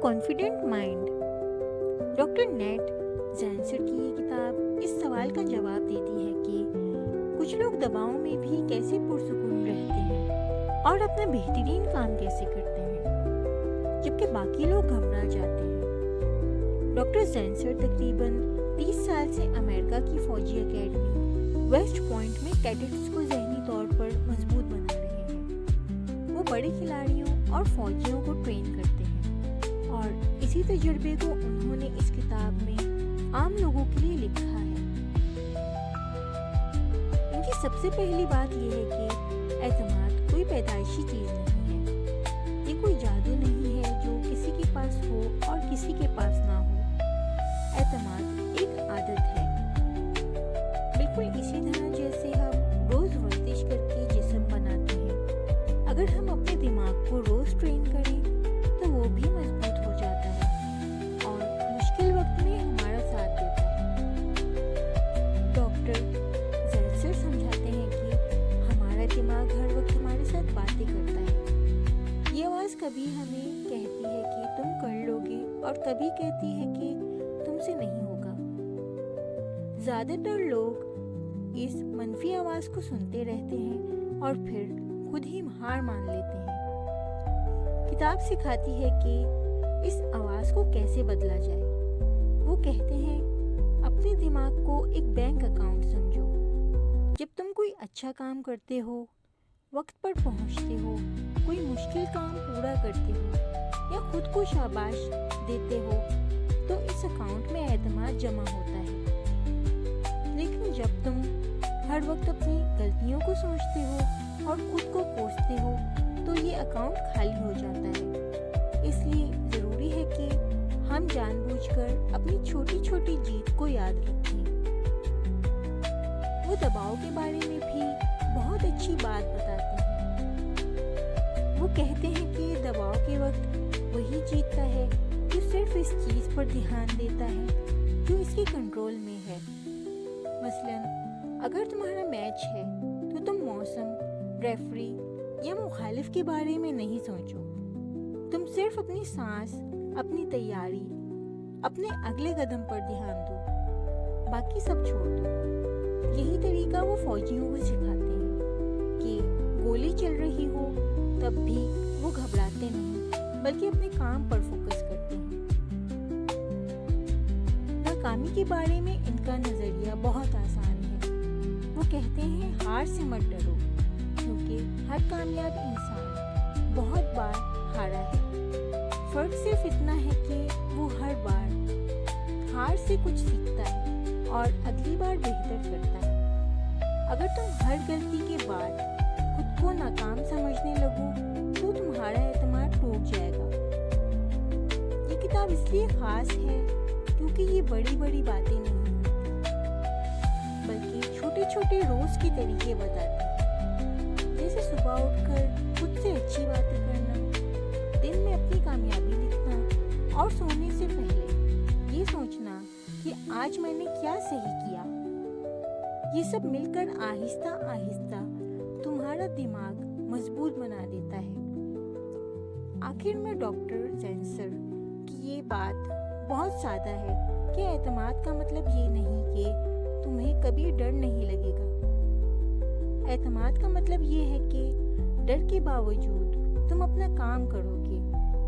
Confident mind. Doctor Nate Zinsser کی یہ کتاب اس سوال کا جواب دیتی ہے کہ کچھ لوگ دباؤں میں بھی کیسے پرسکون رہتے ہیں اور اپنا بہترین کام کیسے کرتے ہیں جبکہ باقی لوگ گھبرا جاتے ہیں۔ ڈاکٹر زینسر تقریباً 30 سال سے امریکہ کی فوجی اکیڈمی ویسٹ پوائنٹ میں کیڈٹس کو ذہنی طور پر مضبوط بنا رہے ہیں۔ وہ بڑے کھلاڑیوں اور فوجیوں کو ٹرین کرتے ہیں اور اسی تجربے کو انہوں نے اس کتاب میں عام لوگوں کے لیے لکھا ہے۔ ان کی سب سے پہلی بات یہ ہے کہ اعتماد کوئی پیدائشی چیز نہیں ہے، یہ کوئی جادو نہیں ہے جو کسی کے پاس ہو اور کسی کے پاس نہ ہو۔ اعتماد ایک عادت ہے، بالکل اسی طرح جیسے ہم روز ورزش کر کے جسم بناتے ہیں۔ اگر ہم اپنے دماغ کو روز ٹرین کریں تو وہ بھی مضبوط ہو جاتا ہے اور مشکل وقت میں ہمارا ساتھ دیتا ہے۔ ڈاکٹر زینسر سمجھاتے ہیں کہ ہمارا دماغ ہر وقت ہمارے ساتھ باتیں کرتا ہے۔ یہ آواز کبھی ہمیں کہتی ہے کہ تم کر لو گے اور کبھی کہتی ہے کہ تم سے نہیں ہوگا۔ زیادہ تر لوگ اس منفی آواز کو سنتے رہتے ہیں اور پھر خود ہی ہار مان لیتے ہیں۔ کتاب سکھاتی ہے کہ اس آواز کو کیسے بدلا جائے۔ وہ کہتے ہیں اپنے دماغ کو ایک بینک اکاؤنٹ سمجھو۔ جب تم کوئی اچھا کام کرتے ہو، وقت پر پہنچتے ہو، کوئی مشکل کام پورا کرتے ہو یا خود کو شاباش دیتے ہو تو اس اکاؤنٹ میں اعتماد جمع ہوتا ہے۔ لیکن جب تم ہر وقت اپنی غلطیوں کو سوچتے ہو اور خود کو کوستے ہو تو یہ اکاؤنٹ خالی ہو جاتا ہے۔ اس لیے ضروری ہے کہ ہم جان بوجھ کر اپنی چھوٹی چھوٹی جیت کو یاد رکھیں۔ وہ دباؤ کے بارے میں بھی بہت اچھی بات بتاتے ہیں۔ وہ کہتے ہیں کہ دباؤ کے وقت وہی جیتتا ہے جو صرف اس چیز پر دھیان دیتا ہے جو اس کے کنٹرول میں ہے۔ مثلاً اگر تمہارا میچ ہے تو تم موسم، ریفری یا مخالف کے بارے میں نہیں سوچو۔ تم صرف اپنی سانس، اپنی تیاری، اپنے اگلے قدم پر دھیان دو، باقی سب چھوڑ دو۔ یہی طریقہ وہ فوجیوں کو سکھاتے ہیں کہ گولی چل رہی ہو تب بھی وہ گھبراتے نہیں بلکہ اپنے کام پر فوکس کرتے ہیں۔ ناکامی کے بارے میں ان کا نظریہ بہت آسان ہے۔ وہ کہتے ہیں ہار سے مت ڈرو کیونکہ ہر کامیاب انسان بہت بار ہارا ہے۔ فرق صرف اتنا ہے کہ وہ ہر بار ہار سے کچھ سیکھتا ہے اور اگلی بار بہتر کرتا ہے۔ اگر تم ہر غلطی کے بعد خود کو ناکام سمجھنے لگو تو تمہارا اعتماد ٹوٹ جائے گا۔ یہ کتاب اس لیے خاص ہے کیونکہ یہ بڑی بڑی باتیں نہیں ہوتی بلکہ چھوٹے چھوٹے روز کے طریقے بتاتی ہے، جیسے صبح اٹھ کر خود سے اچھی باتیں کرنا، دن میں اپنی کامیابی لکھنا اور سونے سے پہلے یہ سوچنا کہ آج میں نے کیا صحیح کیا۔ یہ سب مل کر آہستہ آہستہ تمہارا دماغ مضبوط بنا دیتا ہے۔ آخر میں ڈاکٹر زینسر کی یہ بات بہت سادہ ہے کہ اعتماد کا مطلب یہ نہیں کہ تمہیں کبھی ڈر نہیں لگے گا۔ اعتماد کا مطلب یہ ہے کہ ڈر کے باوجود تم اپنا کام کرو گے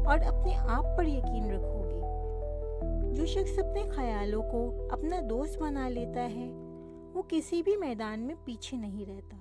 اور اپنے آپ پر یقین رکھو گے۔ جو شخص اپنے خیالوں کو اپنا دوست بنا لیتا ہے وہ کسی بھی میدان میں پیچھے نہیں رہتا۔